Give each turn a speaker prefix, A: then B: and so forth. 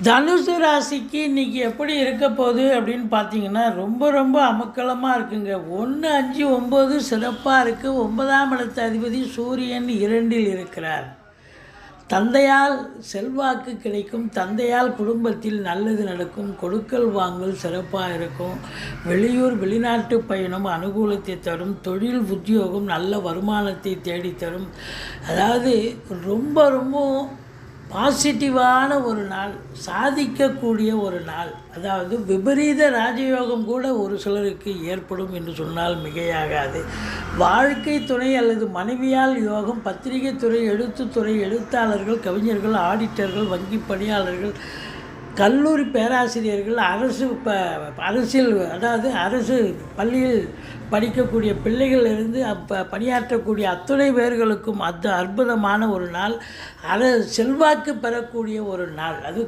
A: தனுசு ராசிக்கு இன்னைக்கு எப்படி இருக்க போகுது அப்படின்னு பார்த்தீங்கன்னா, ரொம்ப ரொம்ப அமர்க்களமா இருக்குங்க. 1, 5, 9 சிறப்பா இருக்கு. 9ஆம் இடத்து அதிபதி சூரியன் 2ல் இருக்கிறார். தந்தையால் செல்வாக்கு கிடைக்கும். தந்தையால் குடும்பத்தில் நல்லது நடக்கும். கொடுக்கல் வாங்கல் சிறப்பாக இருக்கும். வெளியூர், வெளிநாட்டு பயணம் அனுகூலத்தை தரும். தொழில், உத்தியோகம் நல்ல வருமானத்தை தேடித்தரும். அதாவது ரொம்ப ரொம்ப பாசிட்டிவான ஒரு நாள், சாதிக்கக்கூடிய ஒரு நாள். அதாவது விபரீத ராஜயோகம் கூட ஒரு சிலருக்கு ஏற்படும் என்று சொன்னால் மிகையாகாது. வாழ்க்கை துணை அல்லது மனைவியால் யோகம். பத்திரிகை துறை, எழுத்துத்துறை, எழுத்தாளர்கள், கவிஞர்கள், ஆடிட்டர்கள், வங்கி பணியாளர்கள், கல்லூரி பேராசிரியர்கள், அரசியல் அதாவது அரசு பள்ளியில் படிக்கக்கூடிய பிள்ளைகளிலிருந்து பணியாற்றக்கூடிய அத்துணை பேர்களுக்கும் அற்புதமான ஒரு நாள். செல்வாக்கு பெறக்கூடிய ஒரு நாள். அது